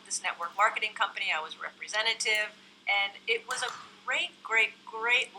with this network marketing company. I was representative, and it was a great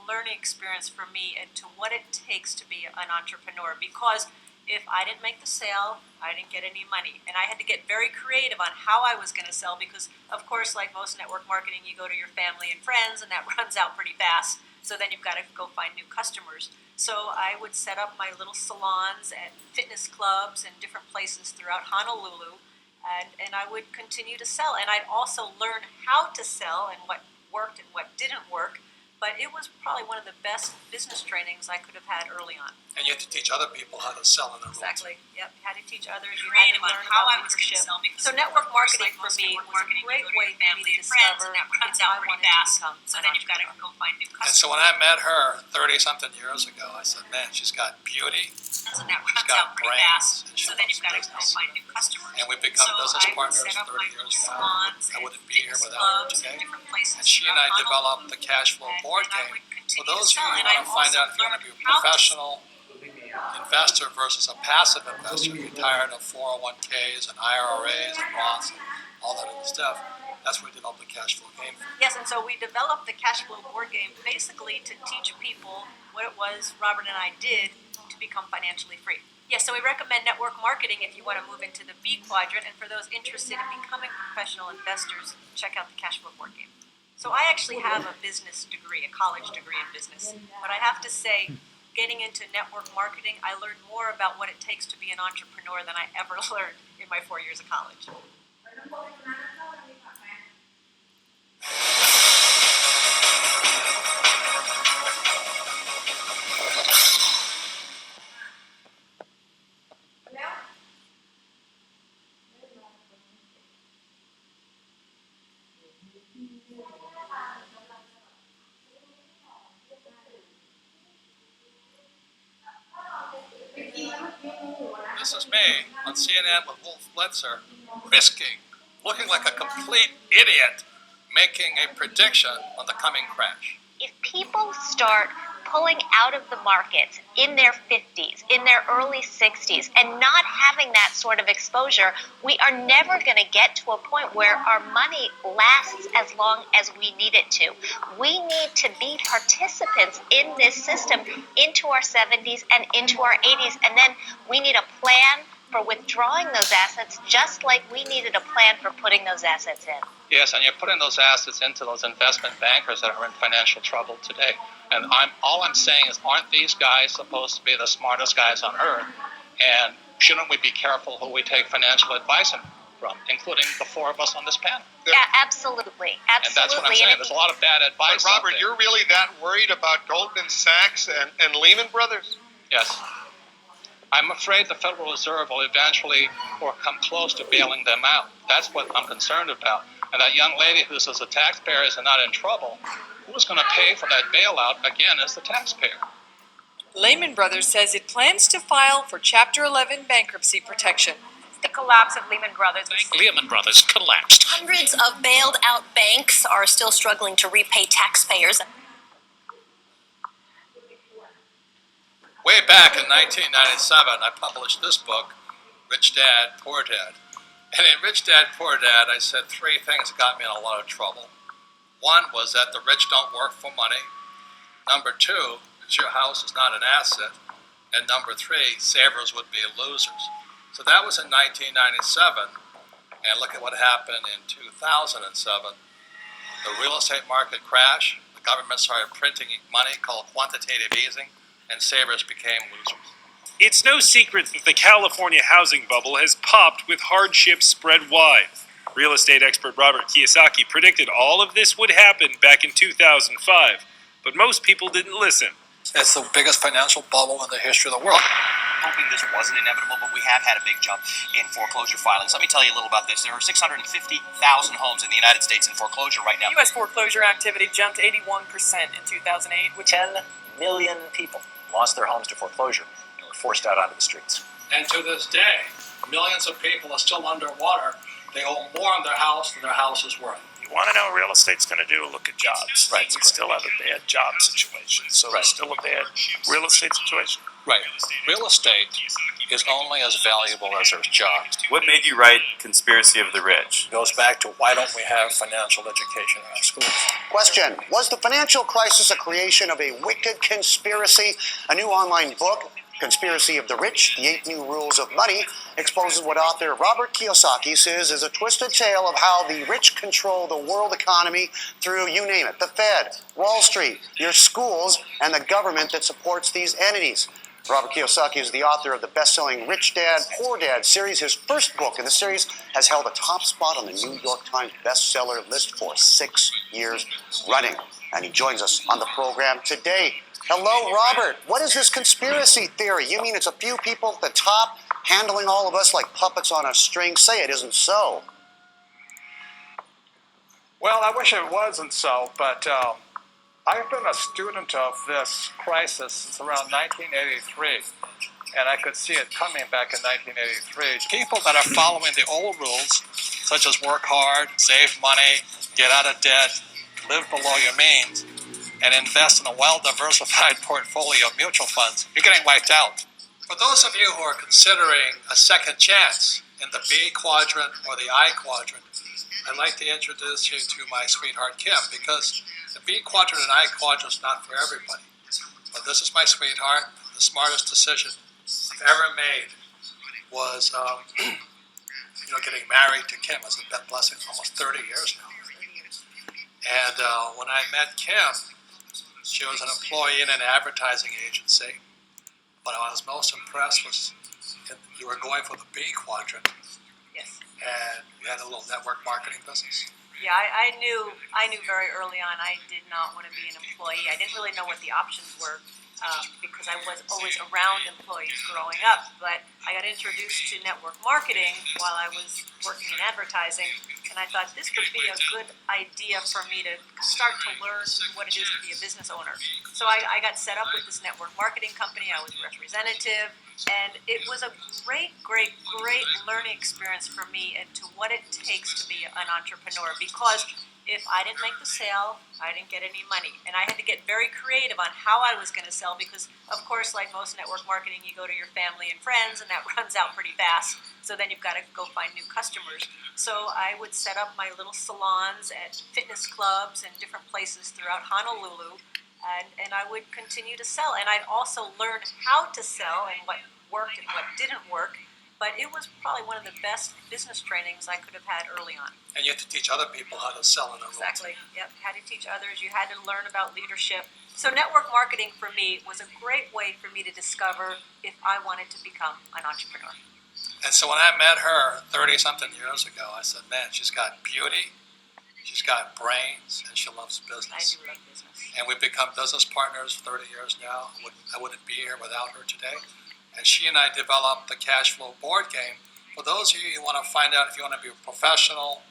learning experience for me into what it takes to be an entrepreneur, because if I didn't make the sale, I didn't get any money. And I had to get very creative on how I was going to sell because, of course, like most network marketing, you go to your family and friends, and that runs out pretty fast. So then you've got to go find new customers. So I would set up my little salons and fitness clubs and different places throughout Honolulu, and I would continue to sell. And I'd also learn how to sell and what worked and what didn't work. But it was probably one of the best business trainings I could have had early on. And you had to teach other people how to sell in their Exactly. Yep. You had to teach others. You Creative had on to learn how about I was leadership. going to sell. So network marketing for me was a great way for me to discover that runs who out I pretty wanted to fast. become. So then you've got to go find new And so when I met her 30-something years ago, I said, man, she's got beauty, and that runs got out pretty brains, fast. and she So then loves you've got to go business. find new customers. And we've become So business I would partners set up 30 my years now. salons I wouldn't be here fitness without her clubs today. in different places And she and I throughout developed the Honolulu. cash flow board And I game. would For continue those to of you sell, who and want I to find also out if you want to be a learned how to professional investor versus a passive investor, you're tired of 401ks and IRAs and Roths and all that other stuff, that's where we developed the cash flow game. Yes, and so we developed the cash flow board game basically to teach people what it was Robert and I did to become financially free. Yes, so we recommend network marketing if you want to move into the B quadrant, and for those interested in becoming professional investors, check out the cash flow board game. So I actually have a business degree, a college degree in business, but I have to say, getting into network marketing, I learned more about what it takes to be an entrepreneur than I ever learned in my 4 years of college. This is me on CNN with Wolf Blitzer, looking like a complete idiot, making a prediction on the coming crash. If people start pulling out of the markets in their 50s, in their early 60s, and not having that sort of exposure, we are never going to get to a point where our money lasts as long as we need it to. We need to be participants in this system into our 70s and into our 80s, and then we need a plan for withdrawing those assets, just like we needed a plan for putting those assets in. Yes, and you're putting those assets into those investment bankers that are in financial trouble today. And all I'm saying is, aren't these guys supposed to be the smartest guys on earth? And shouldn't we be careful who we take financial advice from, including the four of us on this panel? Yeah, absolutely. And that's what I'm saying. There's a lot of bad advice. But Robert, you're really that worried about Goldman Sachs and Lehman Brothers? Yes. I'm afraid the Federal Reserve will eventually or come close to bailing them out. That's what I'm concerned about. And that young lady who says the taxpayers are not in trouble, who's going to pay for that bailout again is the taxpayer. Lehman Brothers says it plans to file for Chapter 11 bankruptcy protection. The collapse of Lehman Brothers. Lehman Brothers collapsed. Hundreds of bailed out banks are still struggling to repay taxpayers. Way back in 1997, I published this book, Rich Dad, Poor Dad. And in Rich Dad, Poor Dad, I said three things that got me in a lot of trouble. One was that the rich don't work for money. Number two, that your house is not an asset. And number three, savers would be losers. So that was in 1997. And look at what happened in 2007. The real estate market crashed. The government started printing money called quantitative easing, and savers became losers. It's no secret that the California housing bubble has popped with hardship spread wide. Real estate expert Robert Kiyosaki predicted all of this would happen back in 2005, but most people didn't listen. It's the biggest financial bubble in the history of the world. Hoping this wasn't inevitable, but we have had a big jump in foreclosure filings. Let me tell you a little about this. There are 650,000 homes in the United States in foreclosure right now. U.S. foreclosure activity jumped 81% in 2008, which 10 million people lost their homes to foreclosure and were forced out onto the streets. And to this day, millions of people are still underwater. They owe more on their house than their house is worth. You want to know what real estate's going to do? Look at jobs. Right. We still have a bad job situation, so Right. there's still a bad real estate situation. Right. Real estate is only as valuable as there's jobs. What made you write Conspiracy of the Rich? It goes back to why don't we have financial education in our schools? Question: was the financial crisis a creation of a wicked conspiracy? A new online book, Conspiracy of the Rich, The 8 New Rules of Money, exposes what author Robert Kiyosaki says is a twisted tale of how the rich control the world economy through, you name it, the Fed, Wall Street, your schools, and the government that supports these entities. Robert Kiyosaki is the author of the best-selling Rich Dad, Poor Dad series. His first book in the series has held a top spot on the New York Times bestseller list for 6 years running. And he joins us on the program today. Hello, Robert. What is this conspiracy theory? You mean it's a few people at the top handling all of us like puppets on a string? Say it isn't so. Well, I wish it wasn't so, but I've been a student of this crisis since around 1983, and I could see it coming back in 1983. People that are following the old rules, such as work hard, save money, get out of debt, live below your means, and invest in a well-diversified portfolio of mutual funds, you're getting wiped out. For those of you who are considering a second chance in the B quadrant or the I quadrant, I'd like to introduce you to my sweetheart Kim, because the B quadrant and I quadrant is not for everybody. But this is my sweetheart. The smartest decision I've ever made was, getting married to Kim. It's a blessing, almost 30 years now. And when I met Kim, she was an employee in an advertising agency. But what I was most impressed was you were going for the B quadrant. Yes. And you had a little network marketing business. Yeah, I knew very early on I did not want to be an employee. I didn't really know what the options were because I was always around employees growing up. But I got introduced to network marketing while I was working in advertising, and I thought this would be a good idea for me to start to learn what it is to be a business owner. So I got set up with this network marketing company. I was representative. And it was a great learning experience for me into what it takes to be an entrepreneur, because if I didn't make the sale, I didn't get any money. And I had to get very creative on how I was going to sell because, of course, like most network marketing, you go to your family and friends, and that runs out pretty fast. So then you've got to go find new customers. So I would set up my little salons at fitness clubs and different places throughout Honolulu. And I would continue to sell. And I'd also learn how to sell and what worked and what didn't work. But it was probably one of the best business trainings I could have had early on. And you had to teach other people how to sell in a role. Exactly. Yep. Had to teach others. You had to learn about leadership. So network marketing for me was a great way for me to discover if I wanted to become an entrepreneur. And so when I met her 30-something years ago, I said, man, she's got beauty, she's got brains, and she loves business. I do love business. And we've become business partners for 30 years now. I wouldn't be here without her today. And she and I developed the cash flow board game. For those of you who want to find out if you want to be a professional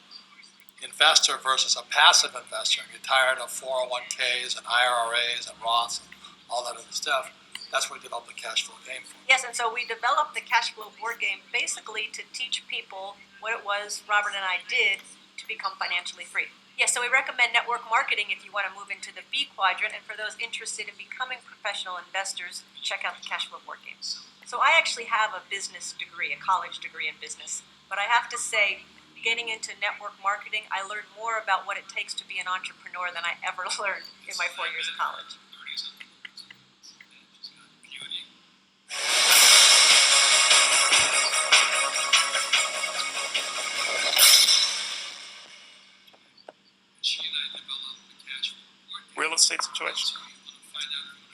investor versus a passive investor, and you're tired of 401ks and IRAs and Roths and all that other stuff, that's what we developed the cash flow game for. Yes, and so we developed the cash flow board game basically to teach people what it was Robert and I did to become financially free. Yes, so we recommend network marketing if you want to move into the B quadrant, and for those interested in becoming professional investors, check out the cash flow board game. So I actually have a business degree, a college degree in business, but I have to say, getting into network marketing, I learned more about what it takes to be an entrepreneur than I ever learned in my 4 years of college. Real estate situation.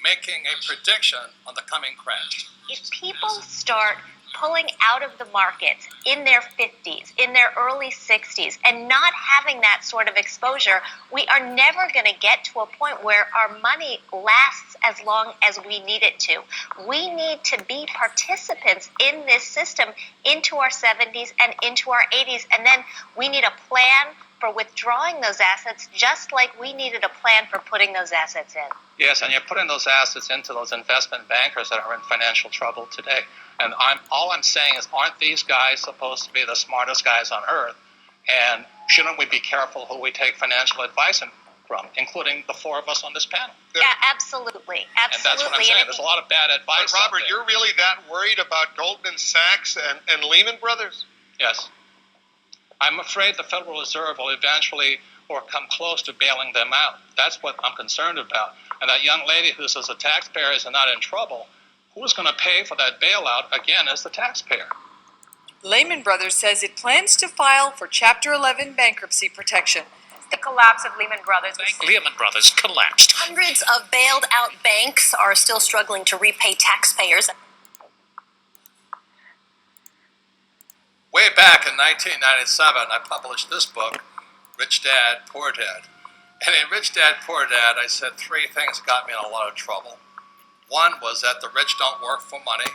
Making a prediction on the coming crash. If people start pulling out of the markets in their 50s, in their early 60s, and not having that sort of exposure, we are never going to get to a point where our money lasts as long as we need it to. We need to be participants in this system into our 70s and into our 80s, and then we need a plan for withdrawing those assets, just like we needed a plan for putting those assets in. Yes, and you're putting those assets into those investment bankers that are in financial trouble today. And all I'm saying is, aren't these guys supposed to be the smartest guys on earth? And shouldn't we be careful who we take financial advice from, including the four of us on this panel. Yeah, absolutely. And that's what I'm saying. There's a lot of bad advice. But Robert, out there. you're really that worried about Goldman Sachs and Lehman Brothers? Yes. I'm afraid the Federal Reserve will eventually or come close to bailing them out. That's what I'm concerned about. And that young lady who says the taxpayers are not in trouble, who's going to pay for that bailout again is the taxpayer. Lehman Brothers says it plans to file for Chapter 11 bankruptcy protection. The collapse of Lehman Brothers. Lehman Brothers collapsed. Hundreds of bailed out banks are still struggling to repay taxpayers. Way back in 1997, I published this book, Rich Dad, Poor Dad. And in Rich Dad, Poor Dad, I said three things that got me in a lot of trouble. One was that the rich don't work for money.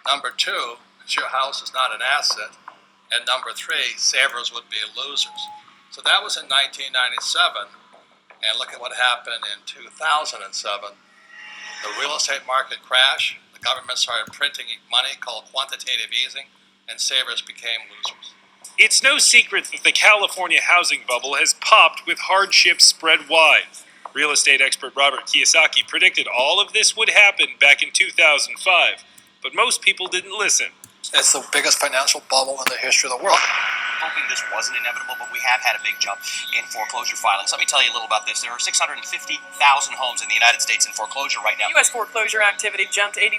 Number two, that your house is not an asset. And number three, savers would be losers. So that was in 1997. And look at what happened in 2007. The real estate market crashed. The government started printing money called quantitative easing, and savers became losers. It's no secret that the California housing bubble has popped with hardships spread wide. Real estate expert Robert Kiyosaki predicted all of this would happen back in 2005, but most people didn't listen. It's the biggest financial bubble in the history of the world. Hoping this wasn't inevitable, but we have had a big jump in foreclosure filings. Let me tell you a little about this. There are 650,000 homes in the United States in foreclosure right now. U.S. foreclosure activity jumped 81%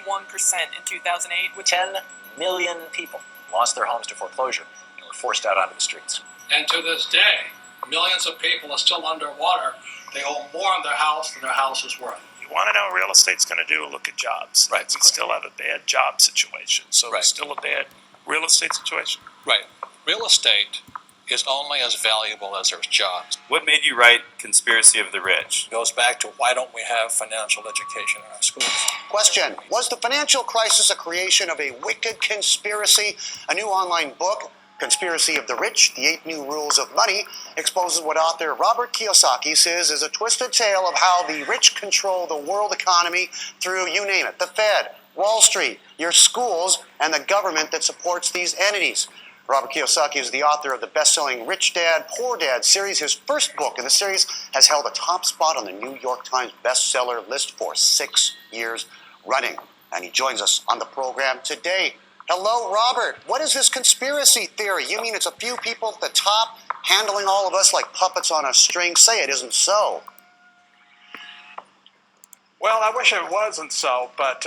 in 2008, with 10 million people lost their homes to foreclosure and were forced out onto the streets. And to this day, millions of people are still underwater. They owe more on their house than their house is worth. You want to know what real estate's going to do? Look at jobs. Right. We still have a bad job situation, so Right. it's still a bad real estate situation. Right. Real estate is only as valuable as there's jobs. What made you write Conspiracy of the Rich? It goes back to why don't we have financial education in our schools? Question: was the financial crisis a creation of a wicked conspiracy? A new online book, Conspiracy of the Rich, The 8 New Rules of Money, exposes what author Robert Kiyosaki says is a twisted tale of how the rich control the world economy through, you name it, the Fed, Wall Street, your schools, and the government that supports these entities. Robert Kiyosaki is the author of the best-selling Rich Dad, Poor Dad series. His first book in the series has held a top spot on the New York Times bestseller list for 6 years running. And he joins us on the program today. Hello, Robert. What is this conspiracy theory? You mean it's a few people at the top handling all of us like puppets on a string? Say it isn't so. Well, I wish it wasn't so, but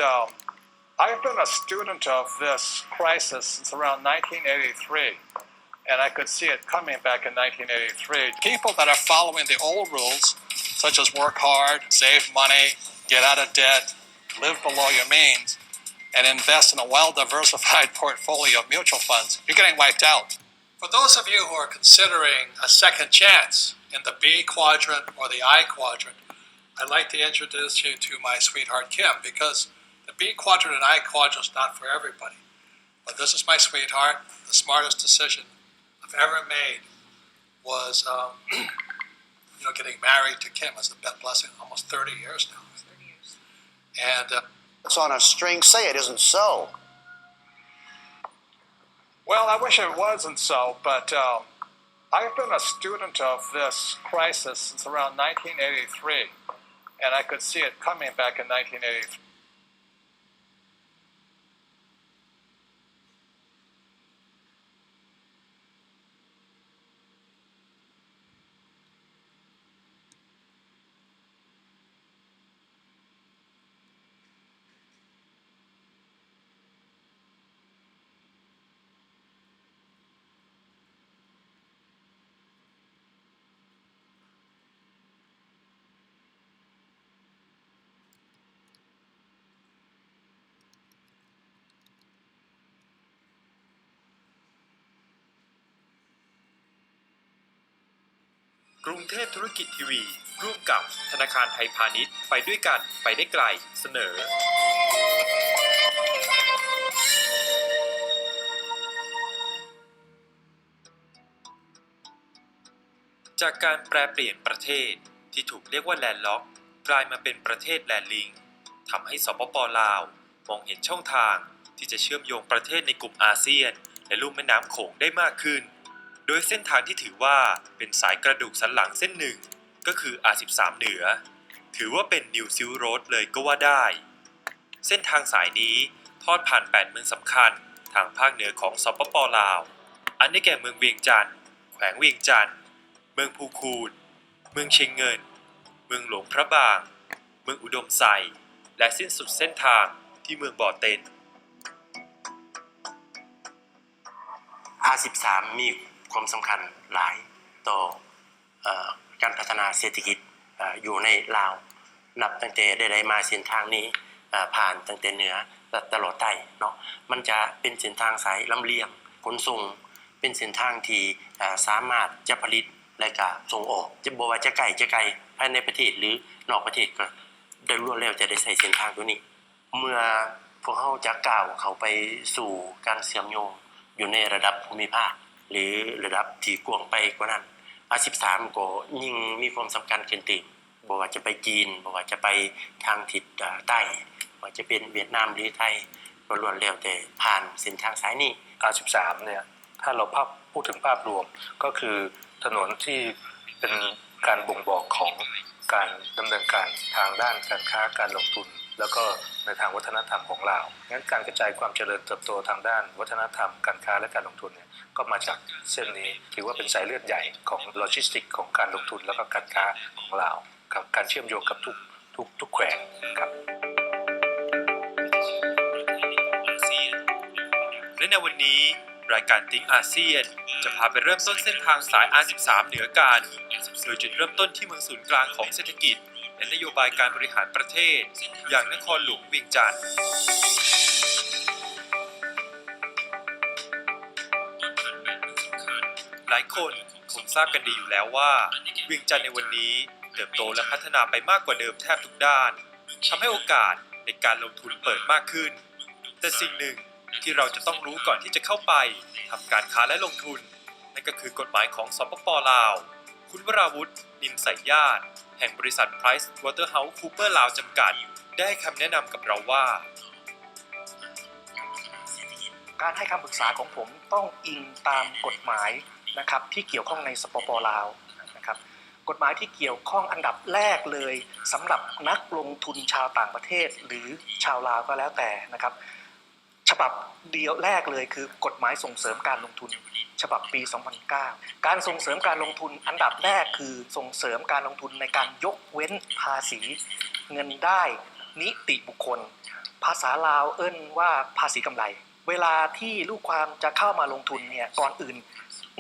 I've been a student of this crisis since around 1983, and I could see it coming back in 1983. People that are following the old rules, such as work hard, save money, get out of debt, live below your means, and invest in a well-diversified portfolio of mutual funds, you're getting wiped out. For those of you who are considering a second chance in the B quadrant or the I quadrant, I'd like to introduce you to my sweetheart Kim, because the B quadrant and I quadrant is not for everybody. But this is my sweetheart. The smartest decision I've ever made was getting married to Kim. It's a blessing, almost 30 years now. 30 years. And It's on a string. Say it isn't so. Well, I wish it wasn't so, but I've been a student of this crisis since around 1983, and I could see it coming back in 1983.กรุงเทพธุรกิจทีวีร่วมกับธนาคารไทยพาณิชย์ไปด้วยกันไปได้ไกลเสนอจากการแปรเปลี่ยนประเทศที่ถูกเรียกว่าแลนด์ล็อกกลายมาเป็นประเทศแลนด์ลิงก์ทำให้สปป.ลาวมองเห็นช่องทางที่จะเชื่อมโยงประเทศในกลุ่มอาเซียนและลุ่มแม่น้ำโขงได้มากขึ้นโดยเส้นทางที่ถือว่าเป็นสายกระดูกสันหลังเส้นหนึ่ง ก็คือ R13 เหนือถือว่าเป็นนิวซิลโรดเลยก็ว่าได้เส้นทางสายนี้ทอดผ่าน8เมืองสำคัญทางภาคเหนือของสปป.ลาวอันได้แก่เมืองเวียงจันทร์แขวงเวียงจันทร์เมืองภูคูนเมืองเชียงเงินเมืองหลวงพระบางเมืองอุดมไซและสิ้นสุดเส้นทางที่เมืองบ่อเต็น R13 มีความสำคัญหลายต่อการพัฒนาเศรษฐกิจอยู่ในลาวนับตั้งแต่ได้มาเส้นทางนี้ผ่านตั้งแต่เหนือตลอดใต้เนาะมันจะเป็นเส้นทางสายลำเลียงขนส่งเป็นเส้นทางที่สามารถจะผลิตและก็ส่งออกจะบอกว่าจะไกลภายในประเทศหรือนอกประเทศก็ได้รวดเร็วจะได้ใช้เส้นทางตัวนี้เมื่อพวกเขาจะก้าวเข้าไปสู่การเชื่อมโยงอยู่ในระดับภูมิภาคหรือระดับที่กว้างไปกว่านั้น R13 ก็ยิ่งมีความสำคัญขึ้นติบอกว่าจะไปจีนบอกว่าจะไปทางทิศใต้ว่าจะเป็นเวียดนามหรือไทยก็ล้วนแล้วแต่ผ่านเส้นทางสายนี้ R13 เนี่ยถ้าเราพูดถึงภาพรวมก็คือถนนที่เป็นการบ่งบอกของการดำเนินการทางด้านการค้าการลงทุนแล้วก็ในทางวัฒนธรรมของลาวงั้นการกระจายความเจริญเติบโตทางด้านวัฒนธรรมการค้าและการลงทุนเนี่ยก็มาจากเส้นนี้ถือว่าเป็นสายเลือดใหญ่ของโลจิสติกของการลงทุนแล้วก็การค้าของลาวกับการเชื่อมโยงกับทุกแขวงครับและในวันนี้รายการThink อาเซียนจะพาไปเริ่มต้นเส้นทางสาย R13 เหนือกันโดยจุดเริ่มต้นที่เมืองศูนย์กลางของเศรษฐกิจและนโยบายการบริหารประเทศอย่างนครหลวงเวียงจันทร์หลายคนคงทราบกันดีอยู่แล้วว่าเวียงจันทร์ในวันนี้เติบโตและพัฒนาไปมากกว่าเดิมแทบทุกด้านทำให้โอกาสในการลงทุนเปิดมากขึ้นแต่สิ่งหนึ่งที่เราจะต้องรู้ก่อนที่จะเข้าไปทำการค้าและลงทุนนั่นก็คือกฎหมายของสปป.ลาวคุณวราวุฒินินใสญาติแห่งบริษัท Price Waterhouse Cooper ลาวจำกัดได้คำแนะนำกับเราว่าการให้คำปรึกษาของผมต้องอิงตามกฎหมายนะครับที่เกี่ยวข้องในสปป.ลาวนะครับกฎหมายที่เกี่ยวข้องอันดับแรกเลยสำหรับนักลงทุนชาวต่างประเทศหรือชาวลาวก็แล้วแต่นะครับฉบับเดียวแรกเลยคือกฎหมายส่งเสริมการลงทุนฉบับปี 2009 การส่งเสริมการลงทุนอันดับแรกคือส่งเสริมการลงทุนในการยกเว้นภาษีเงินได้นิติบุคคลภาษาลาวเอิ้นว่าภาษีกำไรเวลาที่ลูกความจะเข้ามาลงทุนเนี่ยก่อนอื่น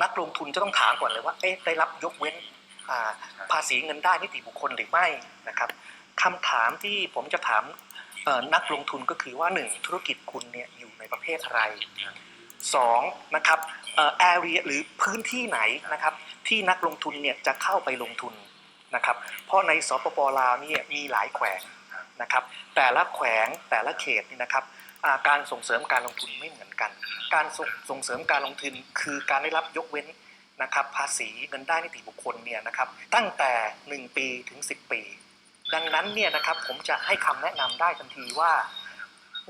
นักลงทุนจะต้องถามก่อนเลยว่าได้รับยกเว้นภาษีเงินได้นิติบุคคลหรือไม่นะครับคำถามที่ผมจะถามนักลงทุนก็คือว่า1ธุรกิจคุณเนี่ยอยู่ในประเภทอะไร2นะครับarea หรือพื้นที่ไหนนะครับที่นักลงทุนเนี่ยจะเข้าไปลงทุนนะครับเพราะในสปป.ลาวเนี่ยมีหลายแขวงนะครับแต่ละแขวงแต่ละเขตนี่นะครับการส่งเสริมการลงทุนไม่เหมือนกันการส่งเสริมการลงทุนคือการได้รับยกเว้นนะครับภาษีเงินได้นิติบุคคลเนี่ยนะครับตั้งแต่1ปีถึง10ปีดังนั้นเนี่ยนะครับผมจะให้คำแนะนำได้ทันทีว่า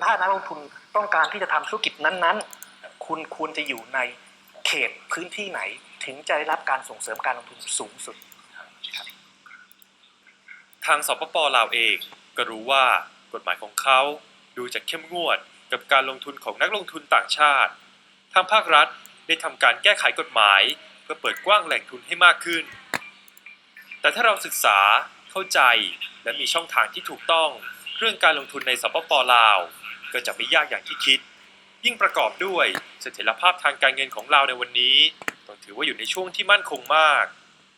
ถ้านักลงทุนต้องการที่จะทำธุรกิจนั้นๆคุณควรจะอยู่ในเขตพื้นที่ไหนถึงจะได้รับการส่งเสริมการลงทุนสูงสุดทางสปป.ลาวเองก็รู้ว่ากฎหมายของเขาดูจะเข้มงวดกับการลงทุนของนักลงทุนต่างชาติทางภาครัฐได้ทำการแก้ไขกฎหมายเพื่อเปิดกว้างแหล่งทุนให้มากขึ้นแต่ถ้าเราศึกษาเข้าใจและมีช่องทางที่ถูกต้องเรื่องการลงทุนในสปป.ลาวก็จะไม่ยากอย่างที่คิดยิ่งประกอบด้วยเสถียรภาพทางการเงินของลาวในวันนี้ต้องถือว่าอยู่ในช่วงที่มั่นคงมาก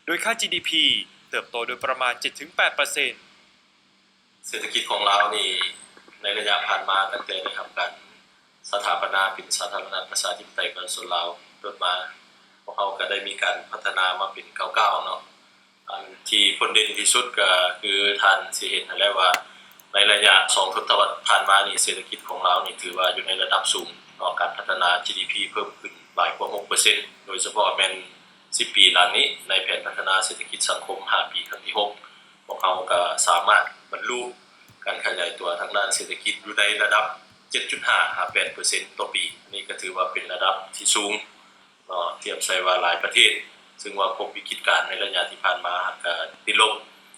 โดยค่า GDP เติบโตโดยประมาณ 7-8% เศรษฐกิจของลาวนี่ในระยะผ่านมาตั้งแต่ได้ทำการสถาปนาเป็นสาธารณรัฐประชาธิปไตยประชาชนลาวจนมาพวกเขาก็ได้มีการพัฒนามาเป็นก้าวๆเนาะอันที่พ้นเด่นที่สุดก็คือท่านสิเห็นแล้วว่าในระยะ2 ทศวรรษผ่านมานี่เศรษฐกิจของเรานี่ถือว่าอยู่ในระดับสูงต่อการพัฒนา GDP เพิ่มขึ้นหลายกว่า 6% โดยเฉพาะแม่น10 ปีหลังนี้ในแผนพัฒนาเศรษฐกิจสังคม5 ปีครั้งที่6พวกเขาก็สามารถบรรลุการขยายตัวทางด้านเศรษฐกิจอยู่ในระดับ 7.5-8% ต่อปีนี่ก็ถือว่าเป็นระดับที่สูงเทียบใส่ว่าหลายประเทศ ซึ่งว่าพบวิกฤตการณ์ในระยะที่ผ่านมาก็ติดลบ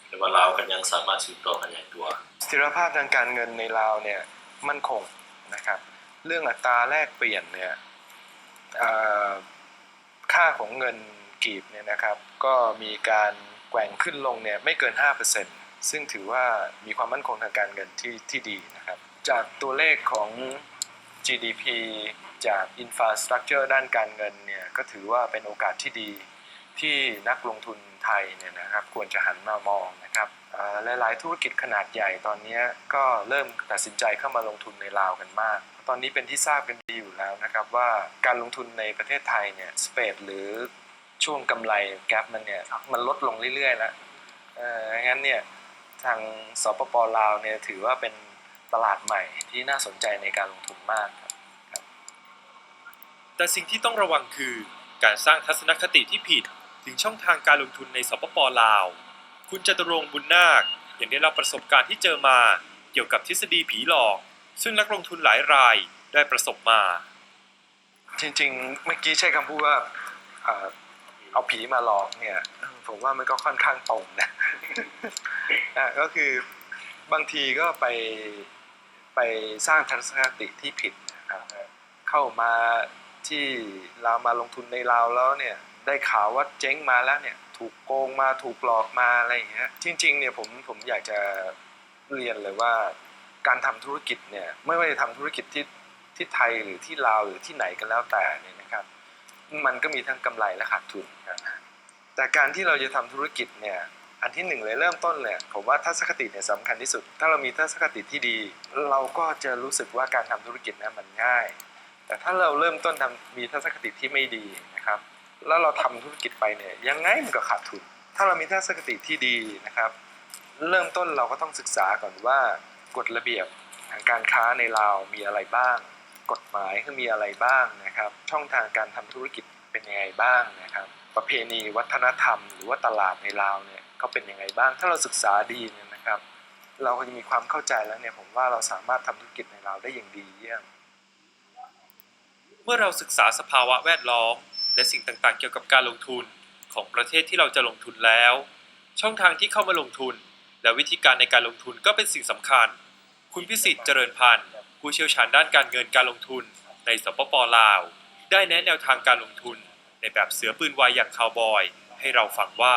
แต่ว่าลาวก็ยังสามารถสืบต่อขยายตัว เสถียรภาพทางการเงินในลาวเนี่ยมั่นคงนะครับเรื่องอัตราแลกเปลี่ยนเนี่ยค่าของเงินกีบเนี่ยนะครับก็มีการแกว่งขึ้นลงเนี่ยไม่เกิน 5% ซึ่งถือว่ามีความมั่นคงทางการเงินที่ดีนะครับจากตัวเลขของ GDP จาก Infrastructure ด้านการเงินเนี่ยก็ถือว่าเป็นโอกาสที่ดีที่นักลงทุนไทยเนี่ยนะครับควรจะหันมามองนะครับหลายๆธุรกิจขนาดใหญ่ตอนนี้ก็เริ่มตัดสินใจเข้ามาลงทุนในลาวกันมากตอนนี้เป็นที่ทราบกันดีอยู่แล้วนะครับว่าการลงทุนในประเทศไทยเนี่ยสเปรดหรือช่วงกำไรแกปมันลดลงเรื่อยๆแล้วงั้นเนี่ยทางสปป.ลาวเนี่ยถือว่าเป็นตลาดใหม่ที่น่าสนใจในการลงทุนมากครับ แต่สิ่งที่ต้องระวังคือการสร้างทัศนคติที่ผิดถึงช่องทางการลงทุนในสปป.ลาวคุณจตุรงค์บุญนาคอย่างได้เล่าประสบการณ์ที่เจอมาเกี่ยวกับทฤษฎีผีหลอกซึ่งนักลงทุนหลายรายได้ประสบมาจริงๆเมื่อกี้ใช้คำพูดว่าเอาผีมาหลอกเนี่ยผมว่ามันก็ค่อนข้างตรงนะก็คือบางทีก็ไปสร้างทัศนคติที่ผิดนะครับเข้ามาที่เรามาลงทุนในเราแล้วเนี่ยได้ข่าวว่าเจ๊งมาแล้วเนี่ยถูกโกงมาถูกหลอกมาอะไรอย่างเงี้ยจริงๆเนี่ยผมอยากจะเรียนเลยว่าการทำธุรกิจเนี่ยไม่ว่าจะทำธุรกิจที่ไทยหรือที่ลาวหรือที่ไหนก็แล้วแต่เนี่ยนะครับมันก็มีทั้งกำไรและขาดทุนนะแต่การที่เราจะทำธุรกิจเนี่ยอันที่หนึ่งเลยเริ่มต้นเลยผมว่าทัศนคติเนี่ยสำคัญที่สุดถ้าเรามีทัศนคติที่ดีเราก็จะรู้สึกว่าการทำธุรกิจนั้นมันง่ายแต่ถ้าเราเริ่มต้นมีทัศนคติที่ไม่ดีนะครับแล้วเราทำธุรกิจไปเนี่ยยังไงมันก็ขาดทุนถ้าเรามีทัศนคติที่ดีนะครับเริ่มต้นเราก็ต้องศึกษาก่อนว่ากฎระเบียบทางการค้าในลาวมีอะไรบ้างกฎหมายก็มีอะไรบ้างนะครับช่องทางการทำธุรกิจเป็นยังไงบ้างนะครับประเพณีวัฒนธรรมหรือว่าตลาดในลาวเนี่ยเขาเป็นยังไงบ้างถ้าเราศึกษาดีเนี่ยนะครับเราก็จะมีความเข้าใจแล้วเนี่ยผมว่าเราสามารถทำธุรกิจในลาวได้อย่างดีเยี่ยมเมื่อเราศึกษาสภาวะแวดล้อมและสิ่งต่างๆเกี่ยวกับการลงทุนของประเทศที่เราจะลงทุนแล้วช่องทางที่เข้ามาลงทุนและวิธีการในการลงทุนก็เป็นสิ่งสำคัญคุณพิสิทธิ์เจริญพันธ์ผู้เชี่ยวชาญด้านการเงินการลงทุนในสปป.ลาวได้แนะแนวทางการลงทุนในแบบเสือปืนไวอย่างคาวบอยให้เราฟังว่า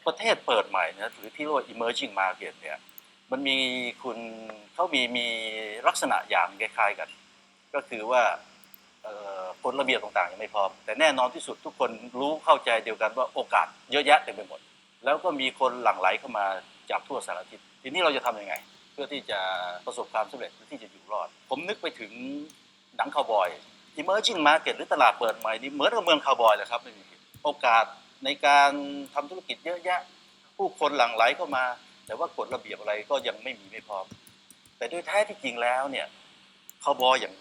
ประเทศเปิดใหม่นะหรือที่เรียกว่า emerging market เนี่ยมันมีเขามีลักษณะอย่างคล้ายๆกันก็คือว่ากฎระเบียบต่างๆยังไม่พร้อมแต่แน่นอนที่สุดทุกคนรู้เข้าใจเดียวกันว่าโอกาสเยอะแยะเต็มไปหมดแล้วก็มีคนหลั่งไหลเข้ามาจากทั่วสารทิศทีนี้เราจะทำยังไงเพื่อที่จะประสบความสำเร็จและที่จะอยู่รอดผมนึกไปถึงหนังคาวบอย emerging market หรือตลาดเปิดใหม่นี่เหมือนกับเมืองคาวบอยเลยครับไม่มีโอกาสในการทำธุรกิจเยอะแยะผู้คนหลั่งไหลเข้ามาแต่ว่ากฎระเบียบอะไรก็ยังไม่พร้อมแต่โดยแท้ที่จริงแล้วเนี่ยคาวบอยอย่า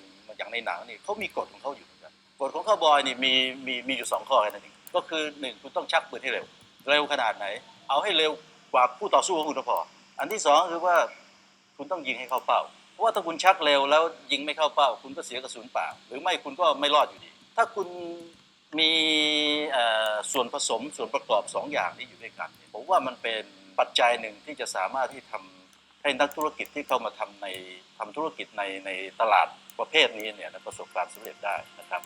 งในหนังนี่เขามีกฎของเขาอยู่เหมือนกันกฎของคาวบอยนี่มีอยู่2ข้อแค่นั้นเองก็คือ1คุณต้องชักปืนให้เร็วขนาดไหนเอาให้เร็วกว่าผู้ต่อสู้ของคุณพออันที่2คือว่าคุณต้องยิงให้เข้าเป้าเพราะว่าถ้าคุณชักเร็วแล้วยิงไม่เข้าเป้าคุณก็เสียกระสุนเปล่าหรือไม่คุณก็ไม่รอดอยู่ดีถ้าคุณมีส่วนผสมส่วนประกอบ2อย่างนี้อยู่ด้วยกันผมว่ามันเป็นปัจจัยหนึ่งที่จะสามารถที่ทำให้นักธุรกิจที่เข้ามาทำธุรกิจในตลาดประเภทนี้เนี่ยประสบความสำเร็จได้นะครับ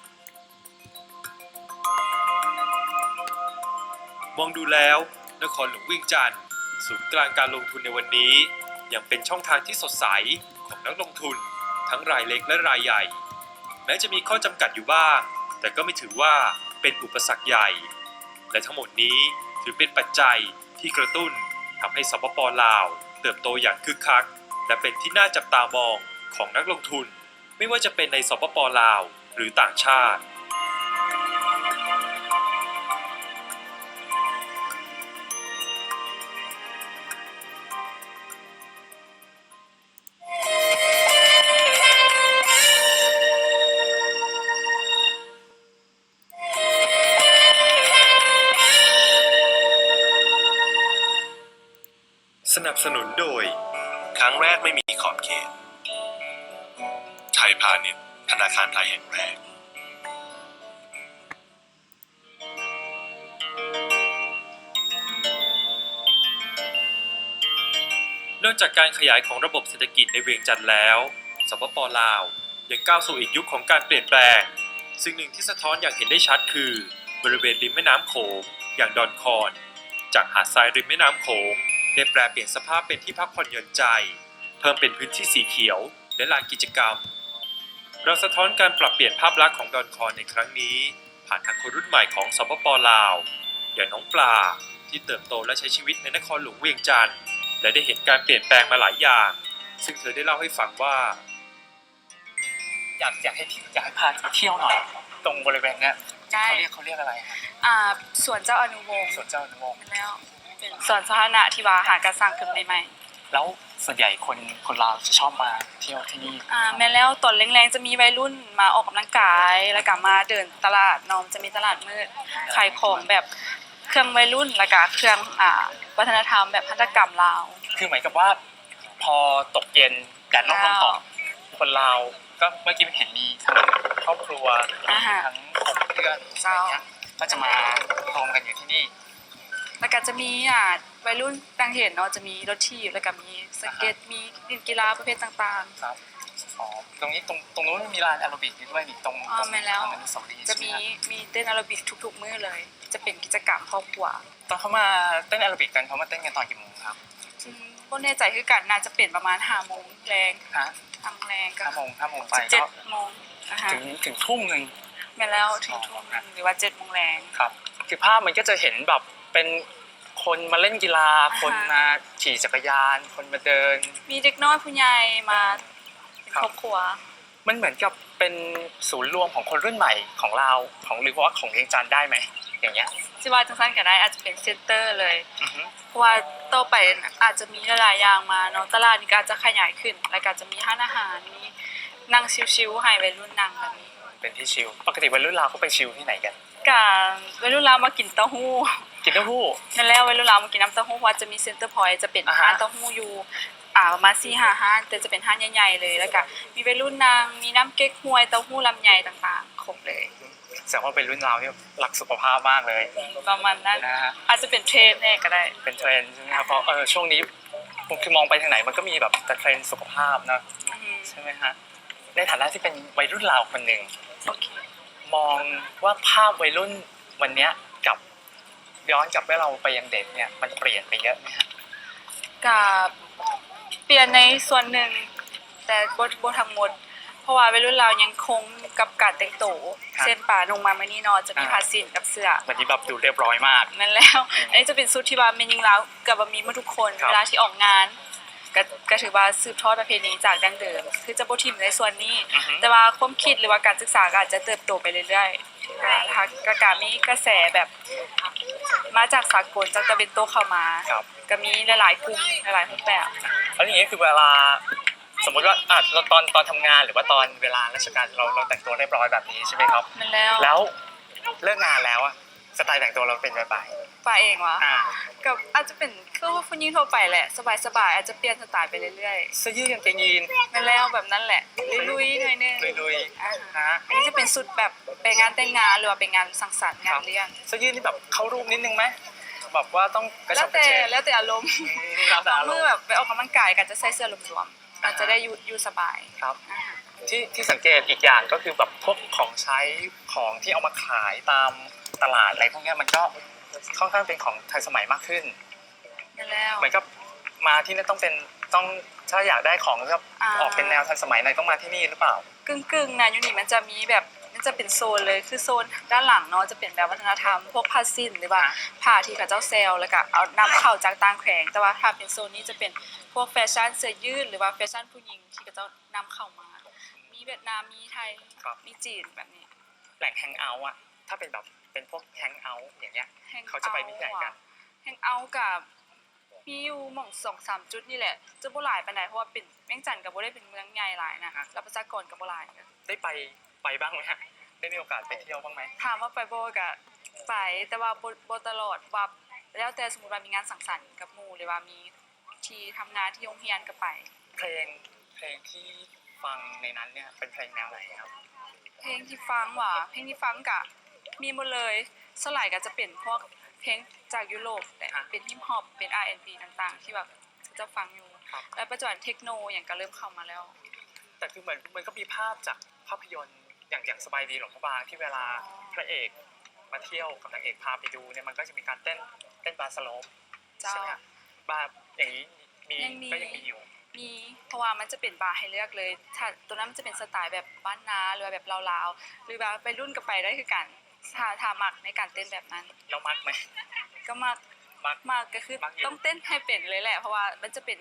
มองดูแล้วนครหลวงเวียงจันทร์ศูนย์กลางการลงทุนในวันนี้ยังเป็นช่องทางที่สดใสของนักลงทุนทั้งรายเล็กและรายใหญ่แม้จะมีข้อจำกัดอยู่บ้างแต่ก็ไม่ถือว่าเป็นอุปสรรคใหญ่และทั้งหมดนี้ถือเป็นปัจจัยที่กระตุ้นทำให้สปป.ลาวเติบโตอย่างคึกคักและเป็นที่น่าจับตามองของนักลงทุนไม่ว่าจะเป็นในสปป.ลาวหรือต่างชาติสนับสนุนโดยครั้งแรกไม่มีขอบเขตไทยพาณิชย์ธนาคารไทยแห่งแรก อกจากการขยายของระบบเศรษฐกิจในเวียงจันทร์แล้วสปป.ลาวยังก้าวสู่อีกยุคของการเปลี่ยนแปลงสิ่งหนึ่งที่สะท้อนอย่างเห็นได้ชัดคือบริเวณริมแม่น้ำโขงอย่างดอนคอนจากหาดทรายริมแม่น้ำโขงได้แปลเปลี่ยนสภาพเป็นที่พักผ่อนหย่อนใจเพิ่มเป็นพื้นที่สีเขียวและลานกิจกรรมเราสะท้อนการปรับเปลี่ยนภาพลักษณ์ของดอนคอนในครั้งนี้ผ่านทางคนรุ่นใหม่ของสปป.ลาวอย่างน้องปลาที่เติบโตและใช้ชีวิตในนครหลวงเวียงจันทร์และได้เห็นการเปลี่ยนแปลงมาหลายอย่างซึ่งเธอได้เล่าให้ฟังว่าอยากให้พาเที่ยวหน่อยตรงบริเวณเนี้ยเขาเรียกอะไรครับสวนเจ้าอนุวงศ์ สวนเจ้าอนุวงศ์ แล้วเป็นสวนสาธารณะที่ว่าหากระสร้างขึ้นใหม่ๆ แล้วส่วนใหญ่คนลาวจะชอบมาเที่ยวที่นี่แม่แล้วตอนแรงๆจะมีวัยรุ่นมาออกกำลังกายแล้วก็มาเดินตลาดน้องจะมีตลาดมืดขายของแบบเครื่องวัยรุ่นแล้วก็เครื่องวัฒนธรรมแบบหัตถกรรมลาวคือเหมือนกับว่าพอตกเย็นแดดลงตกคนลาวก็เมื่อกี้เห็นมีทั้งครอบครัวทั้งกลุ่มเพื่อนอะไรเงี้ยก็จะมารวมกันอยู่ที่นี่แล้วก็จะมีวัยรุ่นต่างเห็นเนาะจะมีรถถีบแล้วก็มีสเก็ตมีเล่นกีฬาประเภทต่างๆครับตรงนี้ตรงนู้นมีลานแอโรบิกด้วยนี่ตรงไม่แล้วจะมีเต้นแอโรบิกทุกๆมื้อเลยจะเป็นกิจกรรมครอบครัวตอนเขามาเต้นแอโรบิกกันเขามาเต้นกันตอนกี่โมงครับก็แน่ใจคือกันน่าจะเป็นประมาณ5 โมงแรง5 แรงก็5 โมงไป7 โมงถึงทุ่มนึงแม่แล้วถึงทุ่มหรือว่า7 โมงแรงครับคือภาพมันก็จะเห็นแบบเป็นคนมาเล่นกีฬาคนมาขี่จักรยานคนมาเดินมีเด็กน้อยผู้ใหญ่มาเป็นครอบครัวมันเหมือนกับเป็นศูนย์รวมของคนรุ่นใหม่ของเราของหรือว่าของเวียงจันทร์ได้ไหมอย่างเงี้ยสิว่าจังซั่นก็ได้อาจจะเป็นเซ็นเตอร์เลยเพราะว่าต่อไปอาจจะมีหลายๆอย่างมาเนาะตลาดนี้ก็อาจจะขยายขึ้นแล้วก็จะมีร้านอาหารมีนั่งชิลๆให้วัยรุ่นนั่งแบบนี้เป็นที่ชิลปกติวัยรุ่นลาวเขาไปชิลที่ไหนกันก็วัยรุ่นลาวมากินเต้าหู้นั่นแล้ววัยรุ่นลาวมากินน้ำเต้าหู้เพราะจะมีเซ็นเตอร์พอยต์จะเป็นร้านเต้าหู้อยู่ประมาณ 4-5 ห้างแต่จะเป็นห้างใหญ่ๆเลยแล้วก็มีวัยรุ่นนางมีน้ำเก๊กฮวยเต้าหู้ลำไยต่างๆครบเลยแสดงว่าเป็นรุ่นเราเนี่ยรักสุขภาพมากเลยประมาณนั้นอาจจะเป็นเทรนด์แน่ก็ได้เป็นเทรนด์ใช่ไหมครับเพราะช่วงนี้ผมคือมองไปทางไหนมันก็มีแบบแต่เทรนด์สุขภาพนะใช่ไหมฮะในฐานะที่เป็นวัยรุ่นเราคนหนึ่งมองว่าภาพวัยรุ่นวันนี้กับย้อนกลับไปเราไปยังเด็กเนี่ยมันเปลี่ยนไปเยอะไหมฮะกับเปลี่ยนในส่วนหนึ่งแต่บ่ทั้งหมดเพราะว่าวัยรุ่นเรายังคงกับการแต่งตัวเส้นป่าลงมามื้อนี้เนาะจะมีผ้าสิ้นกับเสื้อวันนี้แบบดูเรียบร้อยมากนั่นแล้วอันนี้จะเป็นชุดที่ว่าแม่นยิงแล้วก็บ่มีมาทุกคนเวลาที่ออกงานก็ถือว่าสืบทอดประเพณีจากดั้งเดิมคือจะบ่ทิ่มในส่วนนี้แต่ว่าความคิดหรือว่าการศึกษาก็อาจจะเติบโตไปเรื่อยๆนะคะก็มีกระแสแบบมาจากสากลจากตะวันตกเข้ามาก็มีหลายๆกลุ่มหลายๆรูปแบบแล้วอย่างนี้คือเวลาสมมติว่าตอนทำงานหรือว่าตอนเวลาราชการเราแต่งตัวเรียบร้อยแบบนี้ใช่ไหมครับแล้วเลิกงานแล้วอะสไตล์แต่งตัวเราเป็นแบบป่าเองวะกับอาจจะเป็นคือว่าผู้หญิงทั่วไปแหละสบายๆอาจจะเปลี่ยนสไตล์ไปเรื่อยๆเสื้อยืดกางเกงยีนนั่นแล้วแบบนั้นแหละลุยๆหน่อยนึงลุยๆอันนี้จะเป็นชุดแบบไปงานแต่งงานหรือว่าไปงานสังสรรค์งานเลี้ยงเสื้อยืดนี่แบบเข้ารูปนิดนึงไหมแบบว่าต้องกระชับกระเฉงแล้วแต่อารมณ์เมื่อแบบไปออกกำลังกายก็จะใส่เสื้อหลวมๆอาจจะได้อยู่สบายครับที่สังเกตอีกอย่างก็คือแบบพวกของใช้ของที่เอามาขายตามตลาดอะไรพวกนี้มันก็ค่อนข้างเป็นของทันสมัยมากขึ้นเหมือนกับมาที่นี่ต้องถ้าอยากได้ของที่ออกเป็นแนวทันสมัยหน่อยต้องมาที่นี่หรือเปล่ากึ่งนะอยู่นี่มันจะมีแบบมันจะเป็นโซนเลยคือโซนด้านหลังเนาะจะเป็นแบบวัฒนธรรมพวกผ้าสิ้นหรือว่าผ้าที่เขาเจ้าเซลแล้วก็เอานำเข้าจากต่างแขวงแต่ว่าถ้าเป็นโซนนี้จะเป็นพวกแฟชั่นเสื้อยืดหรือว่าแฟชั่นผู้หญิงที่เขาเจ้านำเข้ามามีเวียดนามมีไทยมีจีนแบบนี้แหล่งแฮงเอาท์อ่ะถ้าเป็นแบบเป็นพวกแฮงเอาท์อย่างเงี้ยเขาจะไปที่ไหนกันแฮงเอาท์กับมีอยู่หม่อง 2-3 จุดนี่แหละจะบ่หลายปานใดเพราะว่าเป็นเวียงจันทน์ก็บ่ได้เป็นเมืองใหญ่หลายนะแล้วประชากรก็บ่หลายได้ไปบ้างมั้ยฮะได้มีโอกาสไปเที่ยวบ้างมั้ยถามว่าไปบ่ก็ไปแต่ว่าบ่ตลอดว่าแล้วแต่สมมุติว่ามีงานสังสรรค์กับหมู่หรือว่ามีที่ทำงานที่โรงเรียนก็ไปเพลงที่ฟังในนั้นเนี่ยเป็นเพลงแนวไหนครับเพลงที่ฟังก็มีหมดเลยสลายก็จะเป็นพวกเพลงจากยุโรปแต่เป็นฮิปฮอปเป็น R&B ต่างๆที่แบบจะฟังอยู่ และปัจจุบันเทคโนอย่างก็เริ่มเข้ามาแล้ว แต่คือเหมือนมันก็มีภาพจากภาพยนตร์อย่างสบายดีหลวงพระบางที่เวลาพระเอกมาเที่ยวกับนางเอกพาไปดูเนี่ยมันก็จะมีการเต้นบาร์สโลปใช่ไหมครับบาร์อย่างนี้ก็ยังมีอยู่ มีเพราะว่ามันจะเป็นบาร์ให้เลือกเลยถ้าตัวนั้นมันจะเป็นสไตล์แบบบ้านนาหรือว่าแบบลาวๆหรือแบบไปรุ่นก็ไปได้คือกันถ้ามักในการเต้นแบบนั้น เรามักไหม ก็มักก็คือต้องเต้นให้เป็นเลยแหละเพราะว่ามันจะเป็น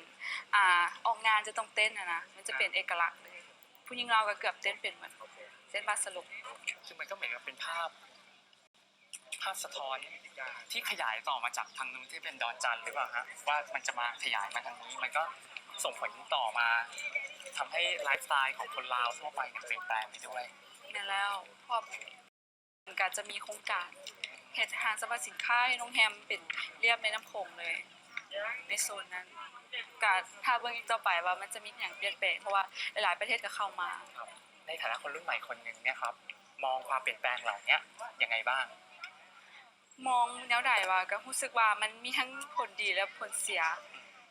ออกงานจะต้องเต้นนะมันจะเป็นเอกลักษณ์เลยผู้หญิงเราก็เกือบเต้นเป็นเหมือนเต้นบาร์สโลป ซึ่งมันก็เหมือนกับเป็นภาพสะท้อนที่ขยายต่อมาจากทางนู้นที่เป็นดอนจันหรือเปล่าฮะว่ามันจะมาขยายมาทางนี้มันก็ส่งผลต่อมาทำให้ไลฟ์สไตล์ของคนลาวทั่วไปเนี่ยเปลี่ยนแปลงไปด้วย นั่นแล้วพอการจะมีโครงการเฮ็ดห้างสรรพสินค้าให้โรงแรมเป็นเรียบในน้ำโขงเลยในโซนนั้นก็ถ้าเบิ่งอีกต่อไปว่ามันจะมีอย่างเปลี่ยนแปลงเพราะว่าหลายๆประเทศก็เข้ามา ในฐานะคนรุ่นใหม่คนหนึ่งเนี่ยครับมองความเปลี่ยนแปลงเหล่านี้ยังไงบ้างมองแนวใดว่าก็รู้สึกว่ามันมีทั้งผลดีและผลเสีย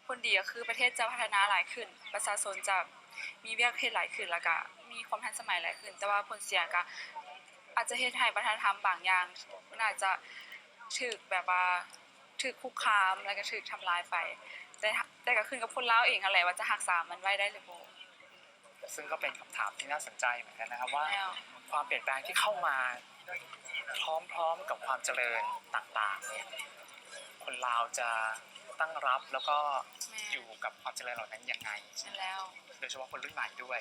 ผลดีก็คือประเทศจะพัฒนาหลายขึ้นประชาชนจะมีเวียกเฮ็ดหลายขึ้นแล้วก็มีความทันสมัยหลายขึ้นแต่ว่าผลเสียก็อาจจะเฮ็ดให้วัฒนธรรมบางอย่างมันอาจจะถูกแบบว่าถูกคุกคามแล้วก็ถูกทำลายไปแต่ก็ขึ้นกับคนลาวเองนั่นแหละว่าจะรักษามันไว้ได้หรือบ่ซึ่งก็เป็นคำถามที่น่าสนใจเหมือนกันนะครับว่าความเปลี่ยนแปลงที่เข้ามาพร้อมๆกับความเจริญต่างๆเนี่ยคนลาวจะตั้งรับแล้วก็อยู่กับความเจริญเหล่านั้นยังไงใช่แล้วโดยเฉพาะคนรุ่นใหม่ด้วย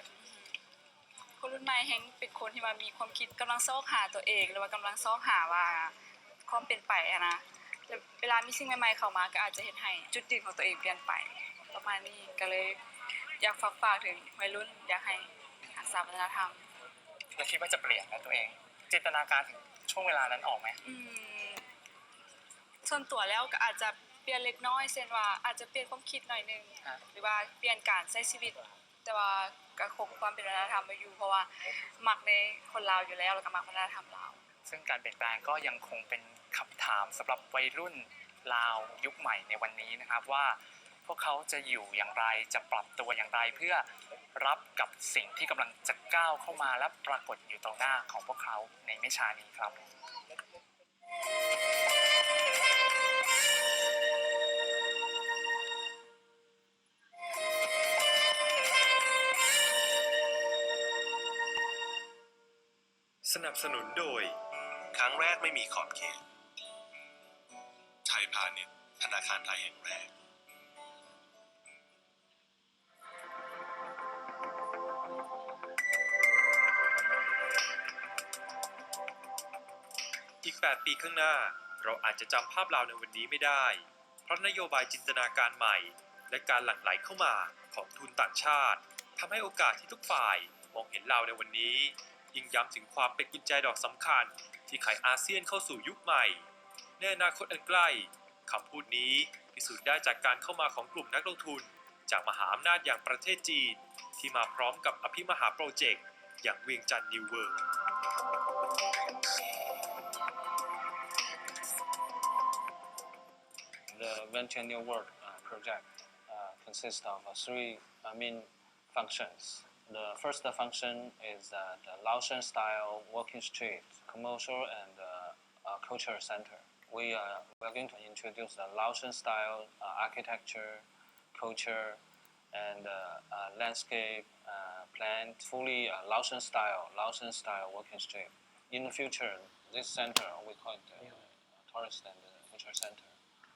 คนรุ่นใหม่แฮงเป็นคนที่ว่ามีความคิดกำลังซอกหาตัวเองหรือว่ากำลังซอกหาว่าความเป็นไปนะเวลามีสิ่งใหม่ๆเข้ามาก็อาจจะเฮ็ดให้จุดยืนของตัวเองเปลี่ยนไปประมาณนี้ก็เลยอยากฝากถึงวัยรุ่นอยากให้รักษาวัฒนธรรมแล้วคิดว่าจะเปลี่ยนนะตัวเองจินตนาการถึงช่วงเวลานั้นออกไหมส่วนตัวแล้วก็อาจจะเปลี่ยนเล็กน้อยเช่นว่าอาจจะเปลี่ยนความคิดหน่อยนึงหรือว่าเปลี่ยนการใช้ชีวิตแต่ว่าก็คงความเป็นวัฒนธรรมไว้อยู่เพราะว่ามักในคนลาวอยู่แล้วแล้วก็มักวัฒนธรรมลาวซึ่งการเปลี่ยนแปลงก็ยังคงเป็นคำถามสำหรับวัยรุ่นลาวยุคใหม่ในวันนี้นะครับว่าพวกเขาจะอยู่อย่างไรจะปรับตัวอย่างไรเพื่อรับกับสิ่งที่กำลังจะก้าวเข้ามาและปรากฏอยู่ตรงหน้าของพวกเขาในไม่ช้านี้ครับสนับสนุนโดยครั้งแรกไม่มีขอบเขตไทยพาณิชย์ธนาคารไทยแห่งแรกอีก 8 ปีข้างหน้าเราอาจจะจำภาพลาวในวันนี้ไม่ได้เพราะนโยบายจินตนาการใหม่และการหลั่งไหลเข้ามาของทุนต่างชาติทำให้โอกาสที่ทุกฝ่ายมองเห็นลาวในวันนี้ยิ่งย้ำถึงความเป็นกุญแจดอกสำคัญที่ไขอาเซียนเข้าสู่ยุคใหม่ในอนาคตอันใกล้คำพูดนี้พิสูจน์ได้จากการเข้ามาของกลุ่มนักลงทุนจากมหาอำนาจอย่างประเทศจีนที่มาพร้อมกับอภิมหาโปรเจกต์อย่างเวียงจันทร์นิวเวิลด์ The Venture New World project consists of three main functions. The first function is the Laotian style walking street, commercial and cultural center. We are going to introduce the Laotian style architecture, culture, and landscape plan, fully Laotian style walking street. In the future, this center, we call it tourist and culture center,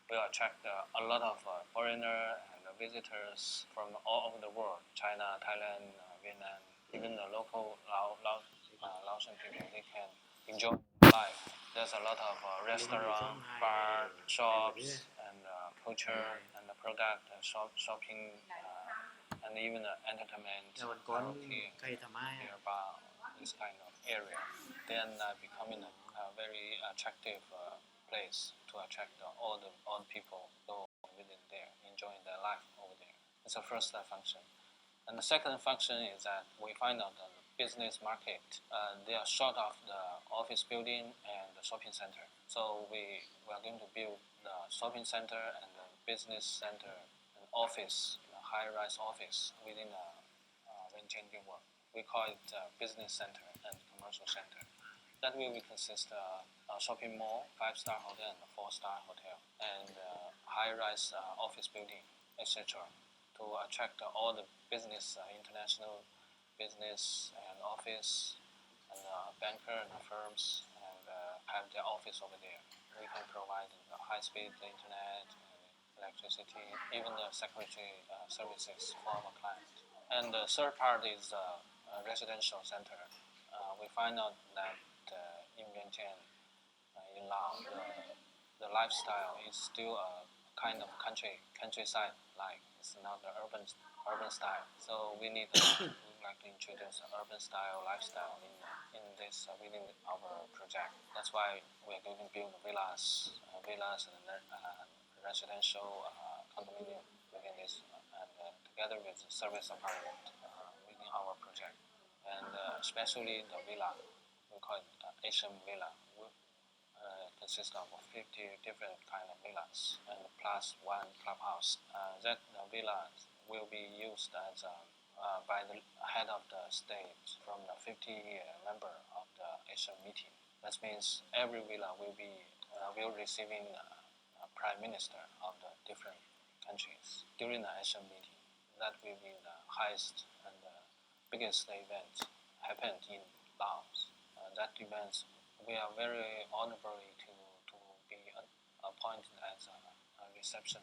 will attract a lot of foreigners and visitors from all over the world, China, Thailand, Vietnam, even the local Laotian people, they can enjoy life. There's a lot of restaurants, bars, shops, and culture, and the product, shopping, and even entertainment, karaoke, beer bar, this kind of area. Then becoming a very attractive place to attract all the people go within there, enjoying their life over there. It's the first function. And the second function is that we find out the business market. They are short of the office building and the shopping center. So we are going to build the shopping center and the business center and office high-rise office within a Rencheng work. We call it business center and commercial center. That will consist a shopping mall, 5-star hotel, and a 4-star hotel, and high-rise office building, etc. to attract all the business, international business and office and banker and firms and have their office over there. We can provide high-speed internet, electricity, even the security services for our clients. And the third part is a residential center. We find out that in Vientiane, in Laos, the lifestyle is still a kind of countryside like. It's not the urban style. So we need we'd like to introduce an urban style lifestyle in this within our project. That's why we're going to build villas and residential condominium within this, and together with the service apartment within our project, and especially the villa, we call it Asian villa. Consists of 50 different kind of villas and plus one clubhouse. That villa will be used as by the head of the state from the 50 member of the Asian meeting. That means every villa will be receiving a prime minister of the different countries during the Asian meeting. That will be the highest and the biggest event happened in Laos. That event, we are very honorable to be appointed as a reception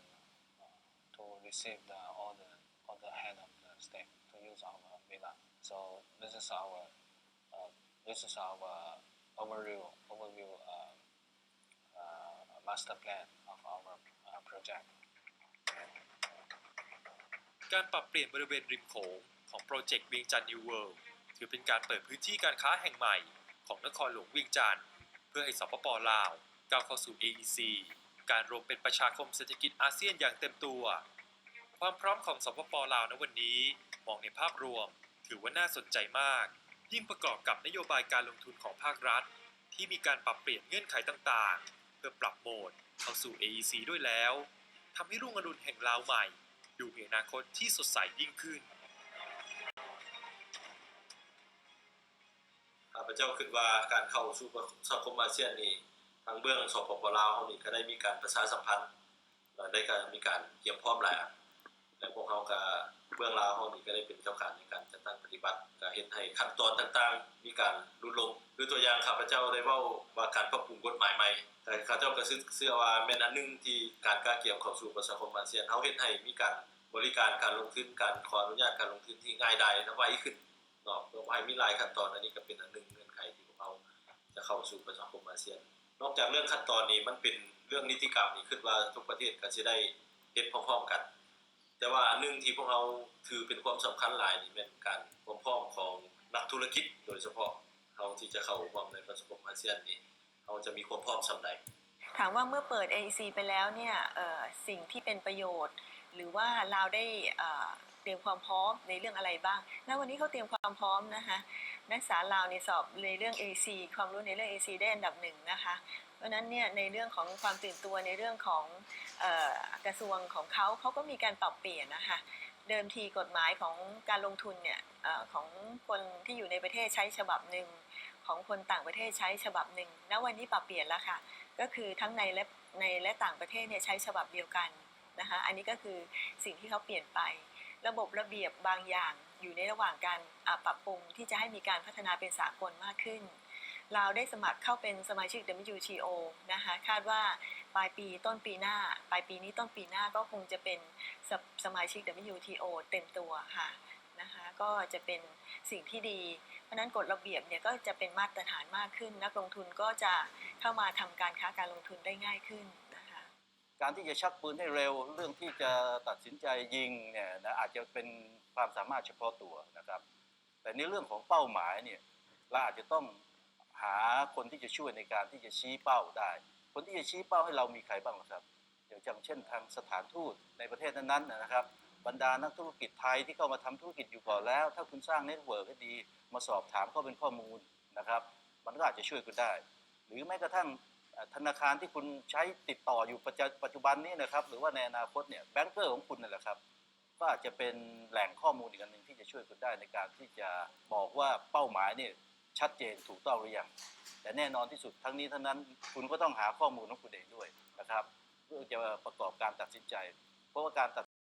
to receive all the head of the state to use our villa. So this is our overview master plan of our project. การปรับเปลี่ยนบริเวณริมโขงของโปรเจกต์เวียงจันทร์นิวเวิลด์ถือเป็นการเปิดพื้นที่การค้าแห่งใหม่ของนครหลวงเวียงจันทร์เพื่อให้สปป.ลาวก้าวเข้าสู่ AEC การรวมเป็นประชาคมเศรษฐกิจอาเซียนอย่างเต็มตัวความพร้อมของสปป.ลาวในวันนี้มองในภาพรวมถือว่าน่าสนใจมากยิ่งประกอบกับนโยบายการลงทุนของภาครัฐที่มีการปรับเปลี่ยนเงื่อนไขต่างๆเพื่อปรับโหมดเข้าสู่ AEC ด้วยแล้วทำให้รุ่งอรุณแห่งลาวใหม่ดูมีอนาคตที่สดใสยิ่งขึ้นข้าพเจ้าคิดว่าการเข้าสู่สังคมอาเซียนนี่ทางเบื้องสปป.ลาวเฮานี่ก็ได้มีการประชาสัมพันธ์และได้ก็มีการเตรียมพร้อมหลายและพวกเฮาก็เบื้องลาวเฮานี่ก็ได้เป็นเจ้าการในการจัดตั้งปฏิบัติก็เฮ็ดให้ขั้นตอนต่างๆมีการลดลงคือตัวอย่างข้าพเจ้าได้เว้าว่าการปรับปรุงกฎหมายใหม่แต่ข้าพเจ้าก็เชื่อว่าแม่นอันนึงที่การกล้าเกี่ยวเข้าสู่สังคมอาเซียนเฮาเฮ็ดให้มีการบริการการลงทุนการขออนุญาตการลงทุนที่ง่ายดายและไวขึ้นเนาะเพื่อให้มีหลายขั้นตอนอันนี้ก็เป็นอันนึงเงื่อนไขที่พวกเราจะเข้าสู่สังคมอาเซียนนอกจากเรื่องขั้นตอนนี้มันเป็นเรื่องนิติกรรมนี่คิดว่าทุกประเทศก็สิได้เฮ็ดพร้อมๆกันแต่ว่าอันนึงที่พวกเราถือเป็นความสำคัญหลายนี่เป็นการพร้อมๆของนักธุรกิจโดยเฉพาะเฮาที่จะเข้าร่วมในสังคมอาเซียนนี่เฮาจะมีความพร้อมส่ำใดถามว่าเมื่อเปิด AEC ไปแล้วเนี่ยสิ่งที่เป็นประโยชน์หรือว่าเราได้เตรียมความพร้อมในเรื่องอะไรบ้างณวันนี้เขาเตรียมความพร้อมนะคะนักศึกษาลาวในสอบในเรื่อง AEC ความรู้ในเรื่อง AEC ได้อันดับ1นะคะเพราะนั้นเนี่ยในเรื่องของความตื่นตัวในเรื่องของกระทรวงของเขาก็มีการปรับเปลี่ยนนะคะเดิมทีกฎหมายของการลงทุนเนี่ยของคนที่อยู่ในประเทศใช้ฉบับหนึ่งของคนต่างประเทศใช้ฉบับหนึ่งณวันนี้ปรับเปลี่ยนแล้วค่ะก็คือทั้งในและต่างประเทศเนี่ยใช้ฉบับเดียวกันนะคะอันนี้ก็คือสิ่งที่เขาเปลี่ยนไประบบระเบียบบางอย่างอยู่ในระหว่างการปรับปรุงที่จะให้มีการพัฒนาเป็นสากลมากขึ้นเราได้สมัครเข้าเป็นสมาชิก WTO นะคะคาดว่าปลายปีต้นปีหน้าปลายปีนี้ต้นปีหน้าก็คงจะเป็นสมาชิก WTO เต็มตัวค่ะนะคะก็จะเป็นสิ่งที่ดีเพราะนั้นกฎระเบียบเนี่ยก็จะเป็นมาตรฐานมากขึ้นนักลงทุนก็จะเข้ามาทำการค้าการลงทุนได้ง่ายขึ้นนะคะการที่จะชักปืนให้เร็วเรื่องที่จะตัดสินใจยิงเนี่ยนะอาจจะเป็นความสามารถเฉพาะตัวนะครับแต่ในเรื่องของเป้าหมายเนี่ยเราอาจจะต้องหาคนที่จะช่วยในการที่จะชี้เป้าได้คนที่จะชี้เป้าให้เรามีใครบ้างครับอย่างเช่นทางสถานทูตในประเทศนั้นๆนะครับบรรดานักธุรกิจไทยที่เข้ามาทำธุรกิจอยู่ก่อนแล้วถ้าคุณสร้างเน็ตเวิร์กให้ดีมาสอบถามก็เป็นข้อมูลนะครับมันก็อาจจะช่วยคุณได้หรือแม้กระทั่งธนาคารที่คุณใช้ติดต่ออยู่ปัจจุบันนี้นะครับหรือว่าในอนาคตเนี่ยแบงก์เกอร์ของคุณนั่นแหละครับ ก็อาจจะเป็นแหล่งข้อมูลอีกอันหนึ่งที่จะช่วยคุณได้ในการที่จะบอกว่าเป้าหมายเนี่ยชัดเจนถูกต้องหรือยังแต่แน่นอนที่สุดทั้งนี้ทั้งนั้นคุณก็ต้องหาข้อมูลของคุณเองด้วยนะครับเพื่อจะประกอบการตัดสินใจเพราะว่าการตัด